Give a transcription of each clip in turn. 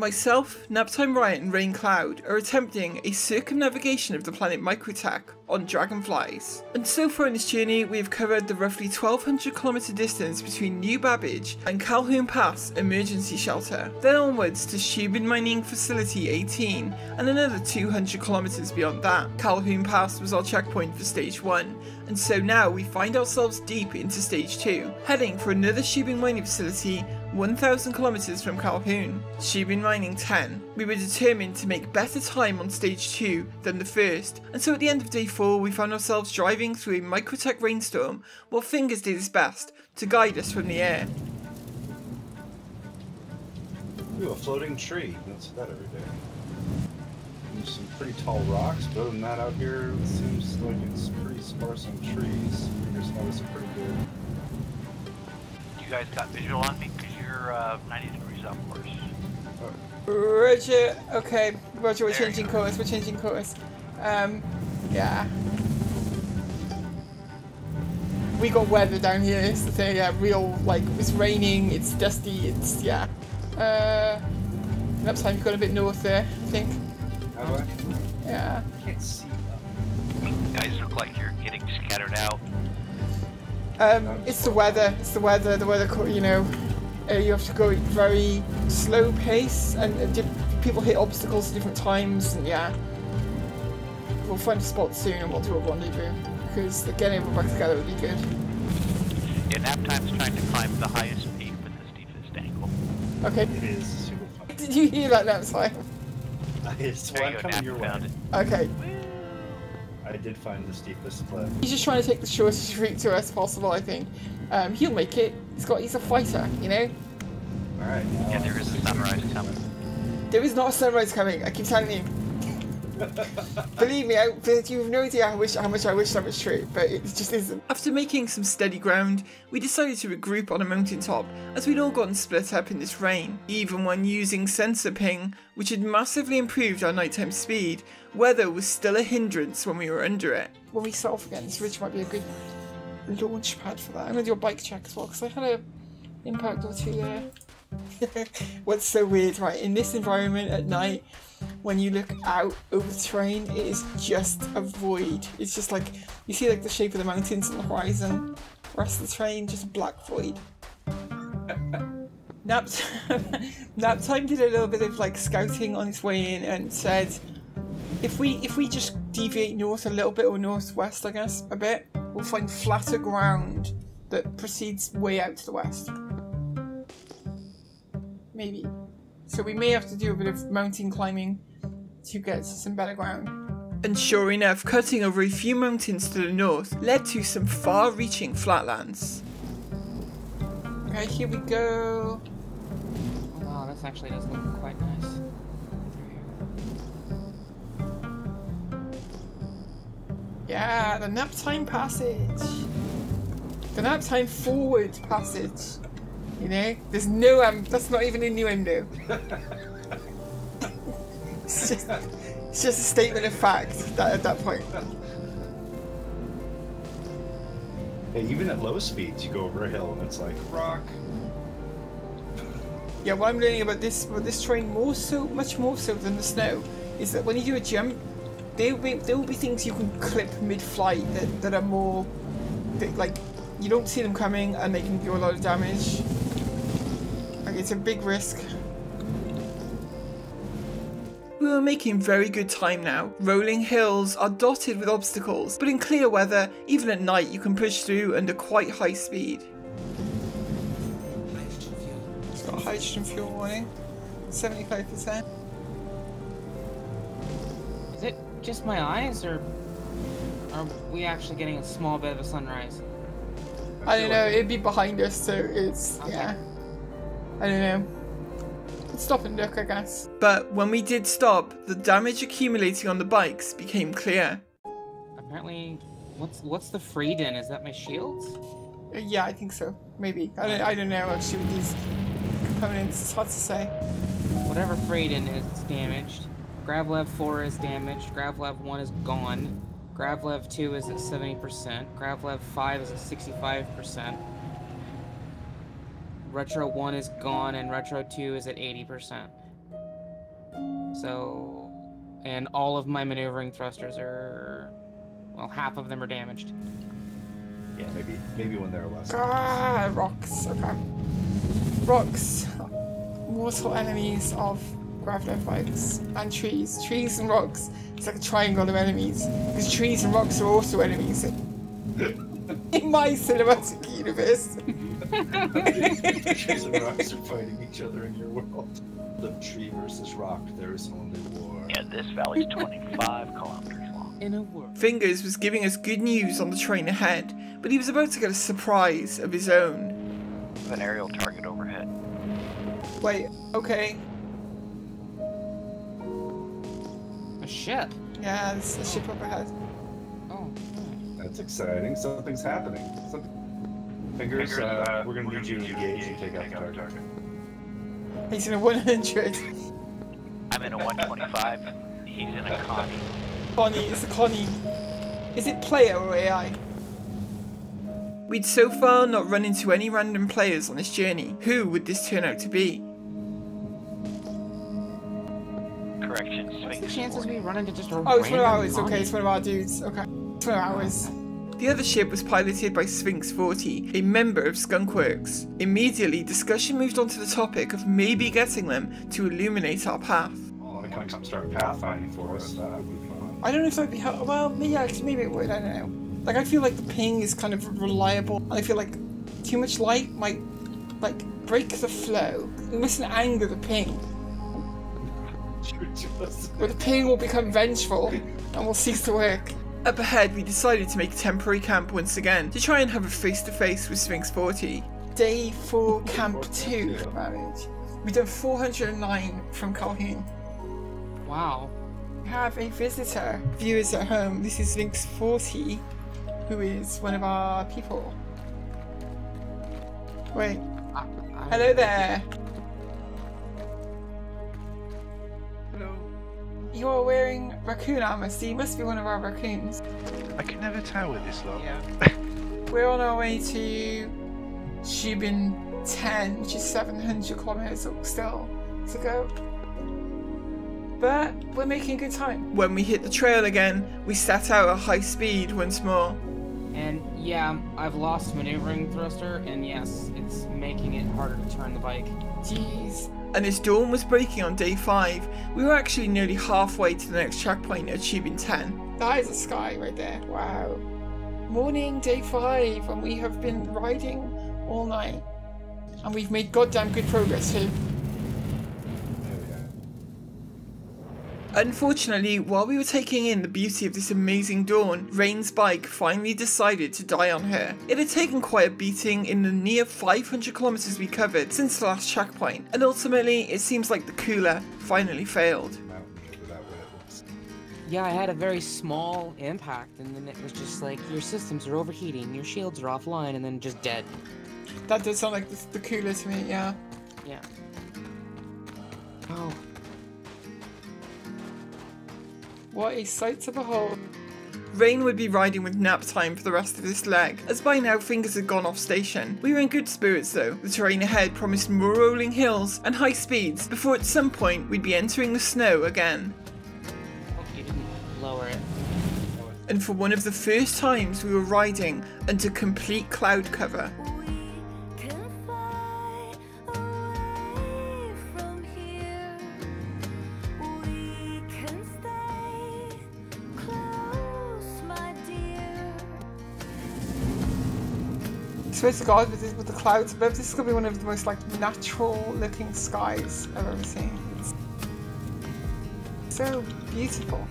Myself, Naptime Riot and Rain Cloud are attempting a circumnavigation of the planet Microtech on Dragonflys. And so far in this journey we have covered the roughly 1200 km distance between New Babbage and Calhoun Pass Emergency Shelter, then onwards to Shubin Mining Facility 18 and another 200 km beyond that. Calhoun Pass was our checkpoint for Stage 1, and so now we find ourselves deep into Stage 2, heading for another Shubin Mining Facility 1000 km from Calhoun. Shubin Mining 10. We were determined to make better time on Stage 2 than the first, and so at the end of Day 4 we found ourselves driving through a Microtech Rainstorm while Fingers did his best to guide us from the air. Ooh, a floating tree. Don't see that every day. And some pretty tall rocks, but other than that out here it seems like it's pretty sparse on trees. Fingers notice are pretty good. You guys got visual on me? Because you're 90 degrees off course. Roger, okay, Roger, we're changing course, yeah. We got weather down here, it's the thing, yeah, real, like, it's raining, it's dusty, it's, yeah. Next time you've got a bit north there, I think. How do I? Yeah. I can't see that. You guys look like you're getting scattered out. It's the weather, you know, you have to go at very slow pace, and people hit obstacles at different times, and yeah. We'll find a spot soon and we'll do a rendezvous, because getting everyone back together would be good. Yeah, Naptime's trying to climb the highest peak with the steepest angle. Okay. It is super fun. Did you hear that, Naptime? It's why I'm coming your way. Okay. I did find the steepest cliff. He's just trying to take the shortest route to us possible, I think. He'll make it. He's a fighter, you know? Alright. Yeah, there is a sunrise coming. There is not a sunrise coming, I keep telling you. Believe me, you have no idea how much I wish that was true, but it just isn't. After making some steady ground, we decided to regroup on a mountaintop, as we'd all gotten split up in this rain. Even when using sensor ping, which had massively improved our nighttime speed, weather was still a hindrance when we were under it. When we set off again, this ridge might be a good launch pad for that. I'm going to do a bike check as well, because I had an impact or two there. What's so weird, right? In this environment at night, when you look out over the terrain, it is just a void. It's just like, you see like the shape of the mountains on the horizon, the rest of the terrain, just a black void. Naptime did a little bit of like scouting on his way in and said, if we just deviate north a little bit, or northwest I guess, a bit, we'll find flatter ground that proceeds way out to the west. Maybe. So we may have to do a bit of mountain climbing to get to some better ground. And sure enough, cutting over a few mountains to the north led to some far-reaching flatlands. Okay, here we go. Oh, wow, this actually does look quite nice. Yeah, the Naptime Passage. The Naptime Forward Passage. You know, there's no that's not even innuendo. It's just a statement of fact at that point. Hey, even at low speeds, you go over a hill and it's like rock. Yeah, what I'm learning about this terrain much more so than the snow, is that when you do a jump, there will be things you can clip mid-flight that are more, like, you don't see them coming and they can do a lot of damage. Like, it's a big risk. We were making very good time now. Rolling hills are dotted with obstacles, but in clear weather, even at night, you can push through under quite high speed. It's got a hydrogen fuel warning, 75%. Is it just my eyes, or are we actually getting a small bit of a sunrise? I don't know, it'd be behind us, so it's, okay. Yeah. I don't know. Let's stop and look, I guess. But when we did stop, the damage accumulating on the bikes became clear. Apparently, what's the freed in? Is that my shields? Yeah, I think so. Maybe. I don't know actually with these components. It's hard to say. Whatever freed in is damaged. Gravlev 4 is damaged. Gravlev 1 is gone. Gravlev 2 is at 70%. Gravlev 5 is at 65%. Retro 1 is gone and Retro 2 is at 80%. So, and all of my maneuvering thrusters are, well, half of them are damaged. Yeah, maybe when they're less. Ah, rocks. Okay. Rocks. Mortal enemies of Dragonflys and trees. Trees and rocks. It's like a triangle of enemies. Because trees and rocks are also enemies in my cinematic universe. Trees and rocks are fighting each other in your world. The tree versus rock, there is only war. Yeah, this valley's 25 kilometers long. In a world. Fingers was giving us good news on the train ahead, but he was about to get a surprise of his own. An aerial target overhead. Wait, okay. A ship. Yeah, there's a ship up ahead. Oh. That's exciting. Something's happening. Fingers, we're gonna need you to engage and take out the target. He's in a 100. I'm in a 125. He's in a Connie. Connie, it's a Connie. Is it player or AI? We'd so far not run into any random players on this journey. Who would this turn out to be? Correction, What's the Sphinx chances 40. we run into just a Oh, it's one of random ours. Connie? Okay, it's one of our dudes. Okay. It's one of ours. The other ship was piloted by Sphinx 40, a member of Skunkworks. Immediately, discussion moved on to the topic of maybe getting them to illuminate our path. Well, they come start pathfinding for us. That would be fun. I don't know if that'd be helpful. Well, yeah, maybe it would. I don't know. Like, I feel like the ping is kind of reliable, and I feel like too much light might, like, break the flow. We mustn't anger the ping, or the ping will become vengeful and will cease to work. Up ahead, we decided to make a temporary camp once again to try and have a face-to-face with Sphinx 40. Day 4, Camp 2 for marriage. We've done 409 from Calhoun. Wow. We have a visitor. Viewers at home, this is Sphinx 40, who is one of our people. Wait. Hello there. Hello. You are wearing raccoon armor, so you must be one of our raccoons. I can never tell with this lot. Yeah. We're on our way to Shubin 10, which is 700 kilometers still to go. But we're making good time. When we hit the trail again, we set out at high speed once more. And yeah, I've lost maneuvering thruster, and yes, it's making it harder to turn the bike. Jeez. And as dawn was breaking on day 5, we were actually nearly halfway to the next checkpoint at Shubin 10. That is a sky right there. Wow. Morning, day 5, and we have been riding all night. And we've made goddamn good progress too. Unfortunately, while we were taking in the beauty of this amazing dawn, Rain's bike finally decided to die on her. It had taken quite a beating in the near 500 kilometers we covered since the last checkpoint, and ultimately it seems like the cooler finally failed. Yeah, I had a very small impact, and then it was just like, your systems are overheating, your shields are offline, and then just dead. That does sound like the cooler to me, yeah. Yeah. Oh. What a sight to behold. Rain would be riding with nap time for the rest of this leg, as by now Fingers had gone off station. We were in good spirits though. The terrain ahead promised more rolling hills and high speeds before at some point we'd be entering the snow again. Hope you didn't lower it. And for one of the first times we were riding under complete cloud cover. I swear to God, with the clouds above, this is going to be one of the most like natural looking skies I've ever seen. It's so beautiful.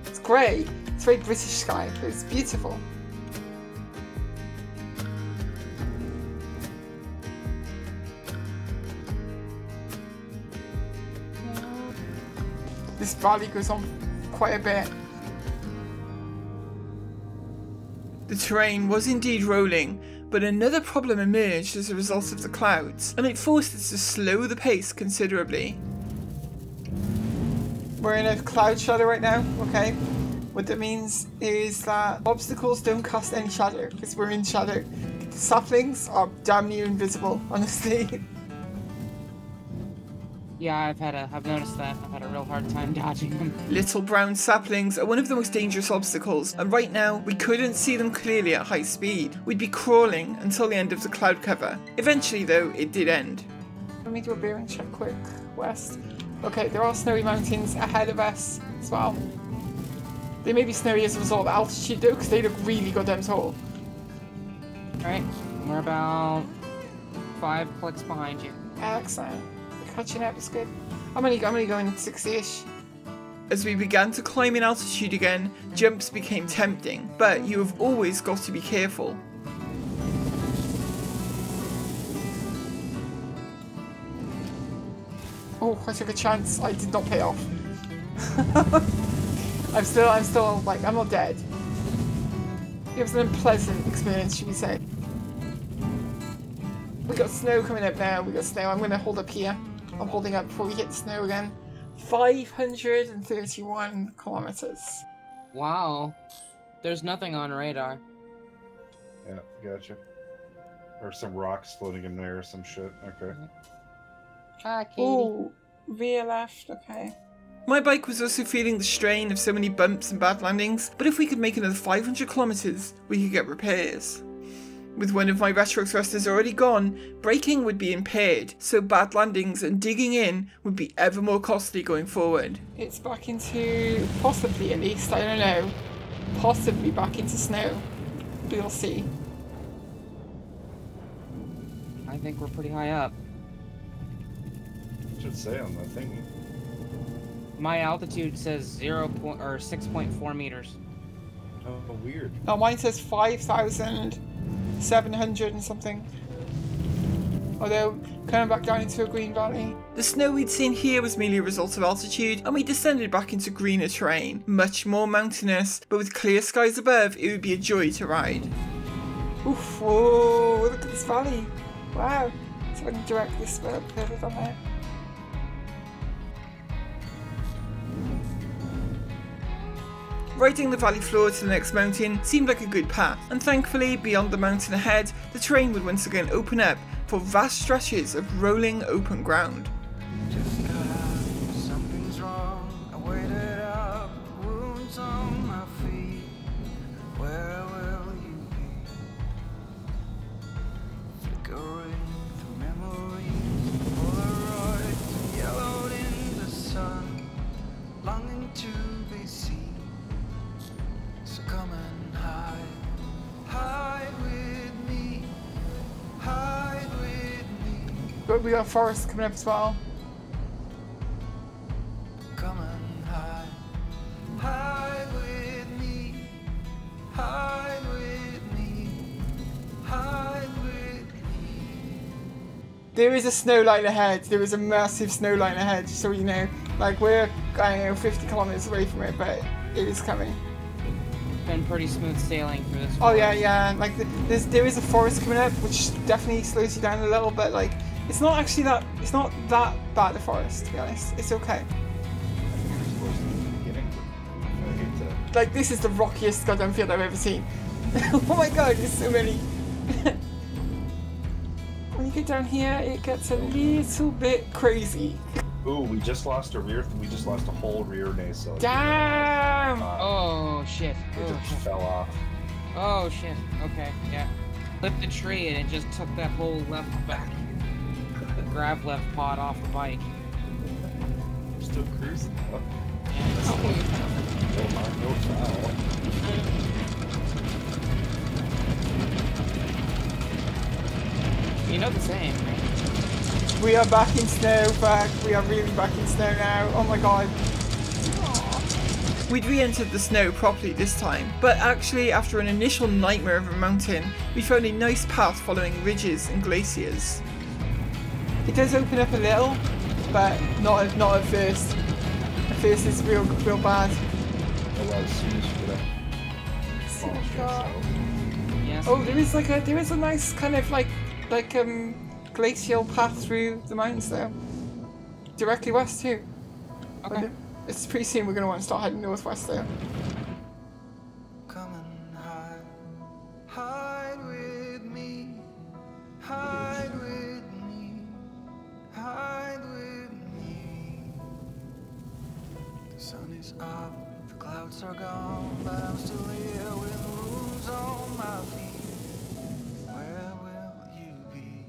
It's grey. It's very British sky, but it's beautiful. This valley goes on quite a bit. The terrain was indeed rolling, but another problem emerged as a result of the clouds, and it forced us to slow the pace considerably. We're in a cloud shadow right now, okay? What that means is that obstacles don't cast any shadow, because we're in shadow. The saplings are damn near invisible, honestly. Yeah, I've noticed that. I've had a real hard time dodging them. Little brown saplings are one of the most dangerous obstacles, and right now we couldn't see them clearly at high speed. We'd be crawling until the end of the cloud cover. Eventually though, it did end. Let me do a bearing check quick. West. Okay, there are snowy mountains ahead of us as well. They may be snowy as a result of altitude though, because they look really goddamn tall. Alright, we're about 5 clicks behind you. Excellent. Catching up is good. I'm only going 60-ish. As we began to climb in altitude again, jumps became tempting, but you have always got to be careful. Oh, I took a chance. I did not pay off. I'm still like, I'm not dead. It was an unpleasant experience, should we say. We got snow coming up now. We got snow. I'm going to hold up here. I'm holding up before we hit the snow again. 531 kilometers. Wow. There's nothing on radar. Yeah, gotcha. Or some rocks floating in there or some shit. Okay. Hi, Katie. Oh, rear left. Okay. My bike was also feeling the strain of so many bumps and bad landings, but if we could make another 500 kilometers, we could get repairs. With one of my retro thrusters already gone, braking would be impaired, so bad landings and digging in would be ever more costly going forward. It's back into, possibly at least, I don't know, possibly back into snow. We'll see. I think we're pretty high up. Should say on the thingy. My altitude says 6.4 meters. Oh, weird. Oh, mine says 5,700 and something. Although, coming back down into a green valley. The snow we'd seen here was merely a result of altitude, and we descended back into greener terrain, much more mountainous, but with clear skies above, it would be a joy to ride. Oof, whoa, look at this valley. Wow. So I can direct this further on there. Riding the valley floor to the next mountain seemed like a good path, and thankfully, beyond the mountain ahead, the terrain would once again open up for vast stretches of rolling open ground. Something's wrong. I waited up, wounds on my feet. Where will you be? Flickering through memories, Polaroids yellowed in the sun, longing to be seen. So come and hide with me, hide with me. But we got a forest coming up as well. Come and hide with me, hide with me, hide with me. There is a snow line ahead. There is a massive snow line ahead, just so you know. Like, we're, I don't know, 50 kilometers away from it, but it is coming. Been pretty smooth sailing through this. Oh yeah, yeah. Like there is a forest coming up, which definitely slows you down a little. But like, it's not actually that. It's not that bad a forest, to be honest. It's okay. Like, this is the rockiest goddamn field I've ever seen. Oh my god, there's so many. When you get down here, it gets a little bit crazy. Ooh, we just lost a whole rear nacelle. Damn! Oh shit. It Oh just shit. fell off. Oh shit. Okay, yeah. Flipped a tree and it just took that whole left back. The grab left pod off the bike. We're still cruising. Oh, Yeah. no mark, no foul. You know the saying, right? We are back in snow, back. We are really back in snow now. Oh my god. We'd re-entered the snow properly this time, but actually after an initial nightmare of a mountain, we found a nice path following ridges and glaciers. It does open up a little, but not at first. At first it's real bad. Oh well, as soon as you get up. Oh my god. Yes. Oh, there is a nice kind of like glacial path through the mountains there. Directly west too. Okay. It's pretty soon we're going to want to start heading northwest there. Come and hide with me, hide with me, hide with me. is up, the clouds are gone, but I'm still here with wounds on my feet. Where will you be?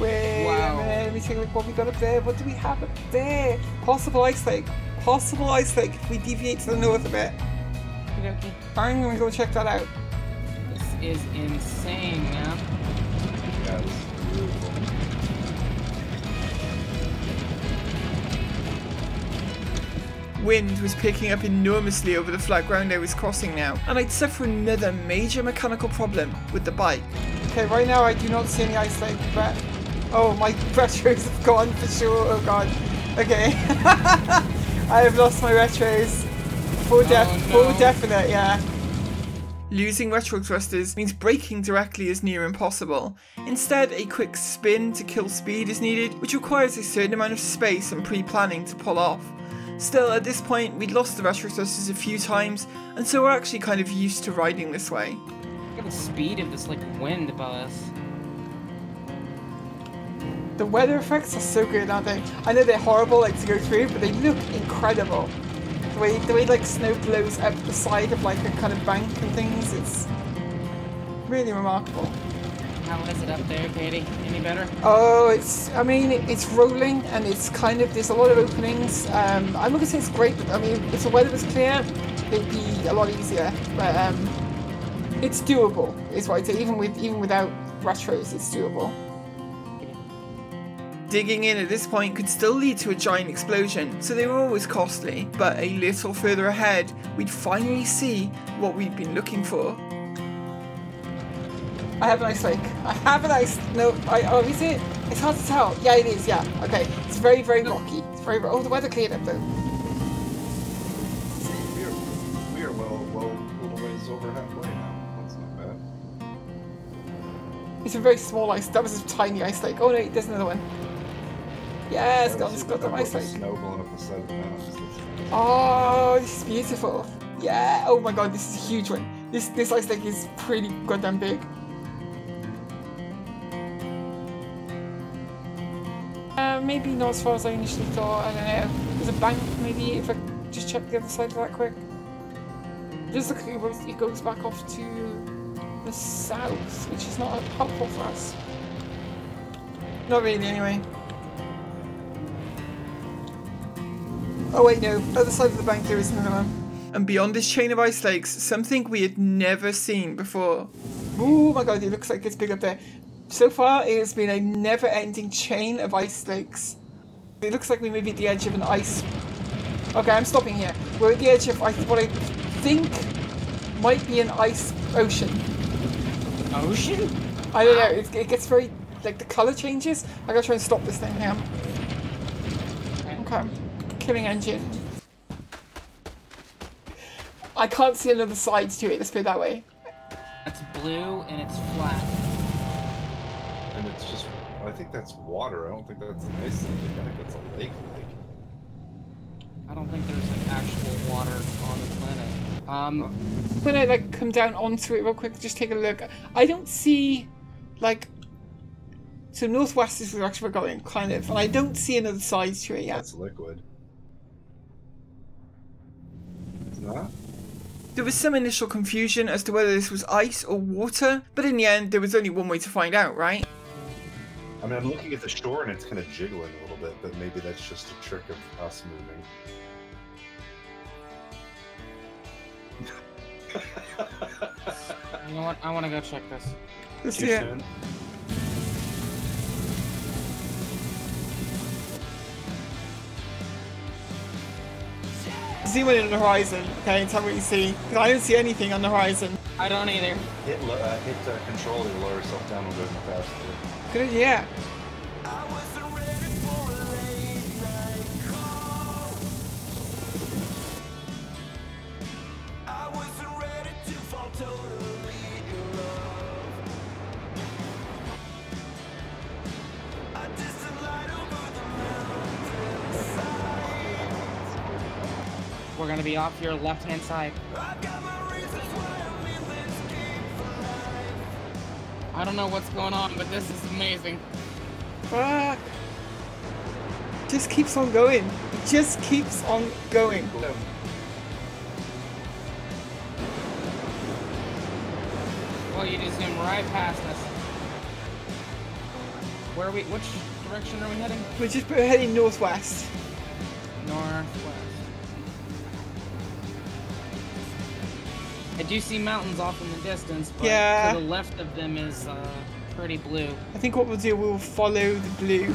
Wait a minute, let me take a look what we got up there. What do we have up there? Possible ice lake. Possible ice lake if we deviate to the north a bit. Okay. I'm gonna go check that out. This is insane, man. Yeah, this is beautiful. Wind was picking up enormously over the flat ground I was crossing now, and I'd suffer another major mechanical problem with the bike. Okay, right now I do not see any ice lake, but oh, my retros have gone for sure. Oh god. Okay. I have lost my retros. For definite, yeah. Losing retro thrusters means braking directly is near impossible. Instead, a quick spin to kill speed is needed, which requires a certain amount of space and pre-planning to pull off. Still, at this point, we'd lost the retro thrusters a few times, and so we're actually kind of used to riding this way. Look at the speed of this, like, wind above us. The weather effects are so good, aren't they? I know they're horrible, like, to go through, but they look incredible. The way like snow blows up the side of like a kind of bank and things, it's really remarkable. How is it up there, Katie? Any better? Oh, I mean, it's rolling and it's kind of, there's a lot of openings. I'm not gonna say it's great, but I mean, if the weather was clear, it'd be a lot easier. But it's doable, is what I'd say. Even without retros, it's doable. Digging in at this point could still lead to a giant explosion, so they were always costly, but a little further ahead, we'd finally see what we'd been looking for. I have an ice lake. I have an ice... No, oh, is it? It's hard to tell. Yeah, it is, yeah. Okay, it's very, very rocky. It's very... Oh, the weather cleared up, though. We are well, a little ways over halfway now. That's not bad. It's a very small ice... That was a tiny ice lake. Oh, no, there's another one. Yeah, it's got the ice lake. Snow blowing up the side of the mountains. Oh, this is beautiful. Yeah. Oh my god, this is a huge one. This ice lake is pretty goddamn big. Maybe not as far as I initially thought. I don't know. There's a bank, maybe, if I just check the other side of that quick. It does look like it goes back off to the south, which is not helpful for us. Not really, anyway. Oh wait, no. Other side of the bank there is another one. And beyond this chain of ice lakes, something we had never seen before. Oh my god, it looks like it's big up there. So far, it has been a never-ending chain of ice lakes. It looks like we may be at the edge of an ice... Okay, I'm stopping here. We're at the edge of what I think might be an ice ocean. Ocean? I don't know, it gets very... Like, the colour changes. I gotta try and stop this thing now. Okay. Killing engine. I can't see another side to it, let's put it that way. It's blue and it's flat. And it's just, I think that's water. I don't think that's an ice lake. I think that's a lake. I don't think there's like actual water on the planet. When I like come down onto it real quick, just take a look. I don't see like, so northwest is the direction we're going, kind of, and I don't see another side to it yet. That's liquid. It's not? There was some initial confusion as to whether this was ice or water, but in the end, there was only one way to find out, right? I mean, I'm looking at the shore and it's kind of jiggling a little bit, but maybe that's just a trick of us moving. You know what? I want to go check this. Let's Too see it. soon? Zoom in on the horizon, okay, and tell me what you see. Because I don't see anything on the horizon. I don't either. Hit control to lower yourself down a little bit faster. Good idea. We're gonna be off your left-hand side. I don't know what's going on, but this is amazing. Fuck. Just keeps on going. It just keeps on going. Well, you just zoomed right past us. Where are we? Which direction are we heading? We're heading northwest. Northwest. I do see mountains off in the distance, but Yeah. to the left of them is pretty blue. I think what we'll do, we'll follow the blue.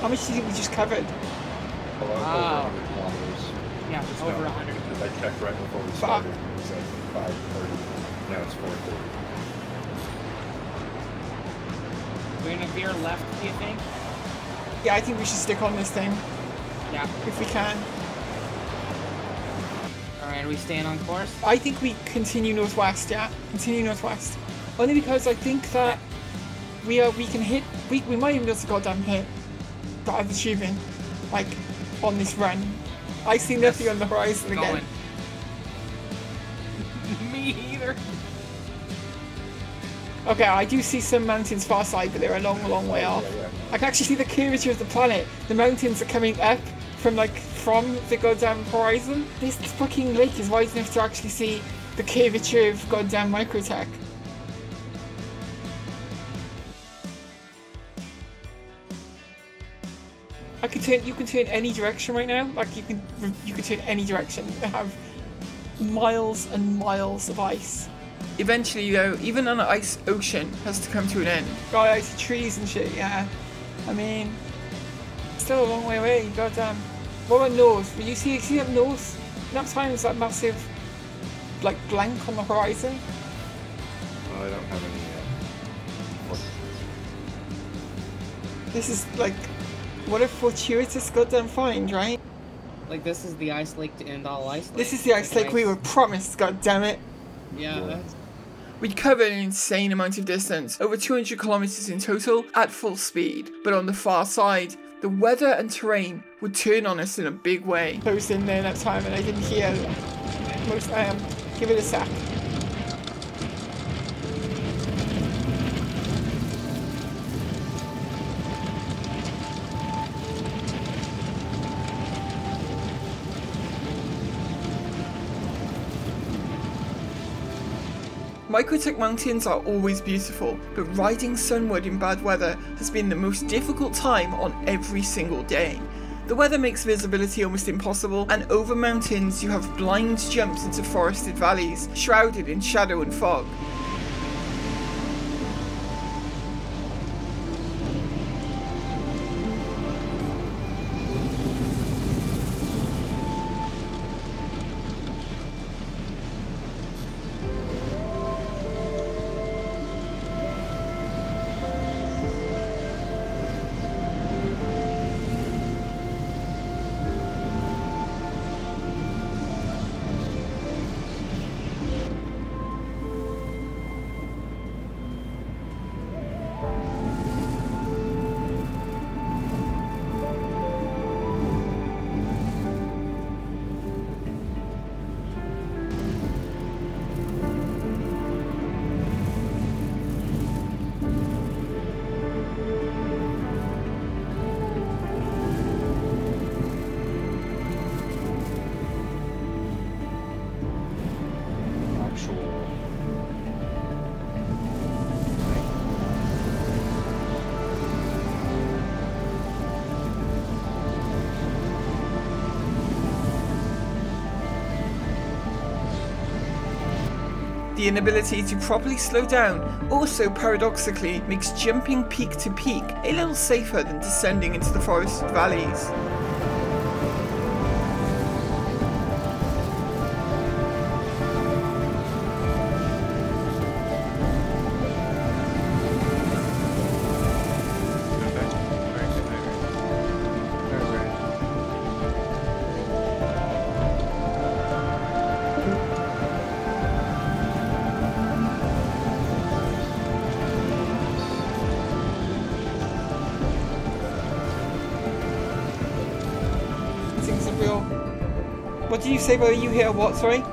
How much do you think we just covered? Over 100 kilometers. Yeah, Just over now, 100. because I checked right before we started. It was at 5:30. Now it's 4:30. We're gonna veer left, do you think? Yeah, I think we should stick on this thing, Yeah. if we can. Alright, are we staying on course? I think we continue northwest, yeah. Continue northwest. Only because I think that we can hit, we might even just goddamn hit that I'm achieving, like, on this run. I see nothing on the horizon again. Me either. Okay, I do see some mountains far side, but they're a long, long way off. Yeah. I can actually see the curvature of the planet. The mountains are coming up from the goddamn horizon. This fucking lake is wide enough to actually see the curvature of goddamn Microtech. You can turn any direction right now. Like you can turn any direction. They have miles and miles of ice. Eventually, though, even an ice ocean has to come to an end. Got icy trees and shit. Yeah, I mean, still a long way away. Goddamn. What about north? Will you see up north? That time is that massive, like blank on the horizon. Well, I don't have any. This is like, what a fortuitous goddamn find, right? Like this is the ice lake to end all ice lakes. This is the ice lake we were promised. God damn it. Yeah. We covered an insane amount of distance, over 200 kilometers in total, at full speed. But on the far side, the weather and terrain would turn on us in a big way. I was in there that time and I didn't hear most. Give it a sec. Microtech mountains are always beautiful, but riding sunward in bad weather has been the most difficult time on every single day. The weather makes visibility almost impossible, and over mountains you have blind jumps into forested valleys, shrouded in shadow and fog. The inability to properly slow down also paradoxically makes jumping peak to peak a little safer than descending into the forested valleys. things are real. What did you say, brother? You hit a what, sorry?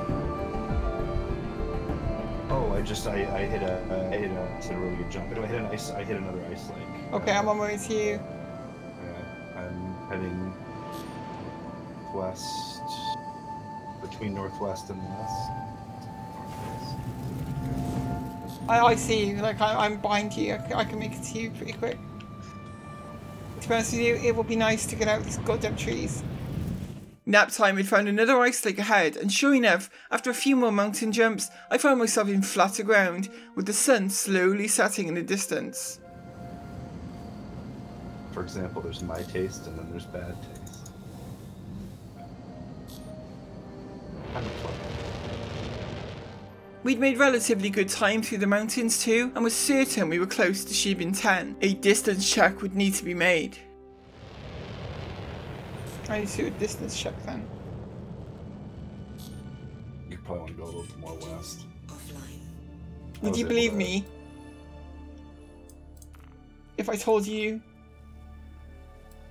Oh, I hit a really good jump. I hit another ice lake. Okay, I'm on my way to you. I'm heading west, between northwest and west. I see you, like I'm behind you. I can make it to you pretty quick. To be honest with you, it will be nice to get out of these goddamn trees. Nap time, we'd found another ice lake ahead, and sure enough, after a few more mountain jumps, I found myself in flatter ground, with the sun slowly setting in the distance. For example, there's my taste, and then there's bad taste. Kind of fun. We'd made relatively good time through the mountains too, and was certain we were close to Shibin 10. A distance check would need to be made. I need to do a distance check then. You probably want to go a little bit more west. Would you believe me if I told you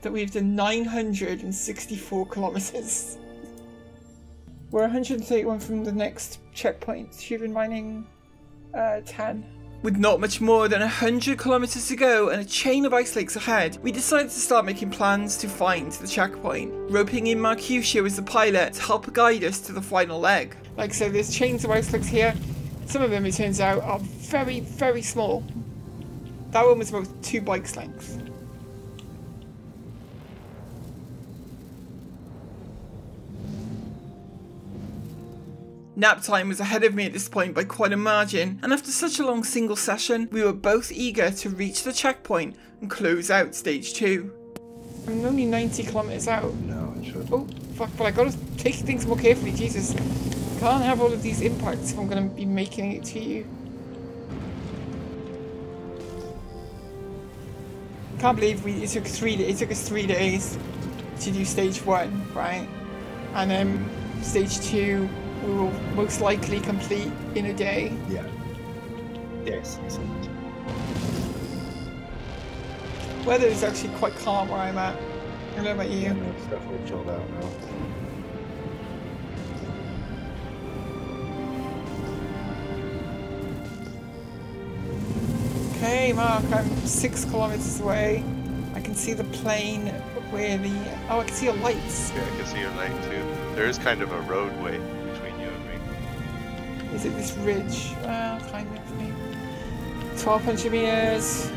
that we've done 964 kilometers? We're 131 from the next checkpoint, Shibin Mining 10. With not much more than 100 kilometers to go and a chain of ice lakes ahead, we decided to start making plans to find the checkpoint, roping in Marcusio as the pilot to help guide us to the final leg. Like so, there's chains of ice lakes here. Some of them, it turns out, are very, very small. That one was about 2 bikes lengths. Nap time was ahead of me at this point by quite a margin, and after such a long single session, we were both eager to reach the checkpoint and close out stage 2. I'm only 90 kilometers out. No, it should. Oh, fuck, but I gotta take things more carefully, Jesus. Can't have all of these impacts if I'm gonna be making it to you. Can't believe it took us 3 days to do stage 1, right? And then stage 2 we will most likely complete in a day. Yeah. Yes. Weather is actually quite calm where I'm at. I don't know about you. Yeah, no, it's definitely chilled out now. Okay, Mark, I'm 6 kilometers away. I can see the plane where the... Oh, I can see your lights. Yeah, I can see your light too. There is kind of a roadway between you and me. Is it this ridge? Well, kind of, maybe. 1,200 meters.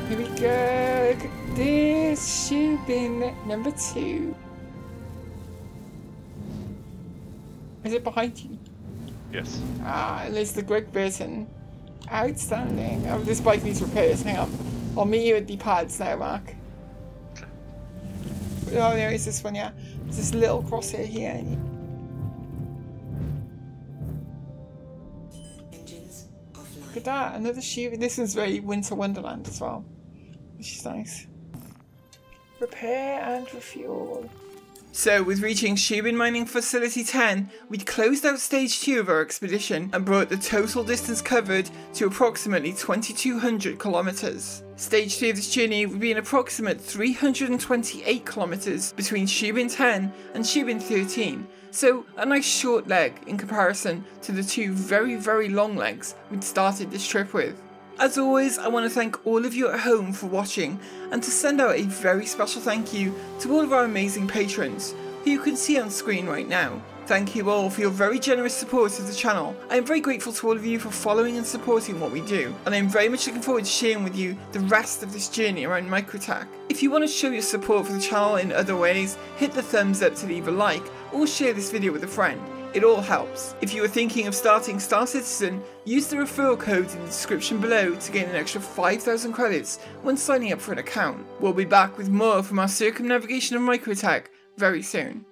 Here we go. Look at this. Shubin number 2. Is it behind you? Yes. Ah, and there's the Greg Burton. Outstanding. Oh, this bike needs repairs. Hang on. I'll meet you at the pads now, Mark. Oh, there is this one, yeah. There's this little crosshair here. Engines offline. Look at that, another Shubin. This one's very Winter Wonderland as well, which is nice. Repair and refuel. So, with reaching Shubin Mining Facility 10, we'd closed out stage 2 of our expedition and brought the total distance covered to approximately 2,200 kilometers. Stage 3 of this journey would be an approximate 328 kilometers between Shubin 10 and Shubin 13, so a nice short leg in comparison to the 2 very, very long legs we'd started this trip with. As always, I want to thank all of you at home for watching, and to send out a very special thank you to all of our amazing patrons, who you can see on screen right now. Thank you all for your very generous support of the channel. I am very grateful to all of you for following and supporting what we do, and I am very much looking forward to sharing with you the rest of this journey around Microtech. If you want to show your support for the channel in other ways, hit the thumbs up to leave a like, or share this video with a friend. It all helps. If you are thinking of starting Star Citizen, use the referral code in the description below to gain an extra 5,000 credits when signing up for an account. We'll be back with more from our circumnavigation of Microtech very soon.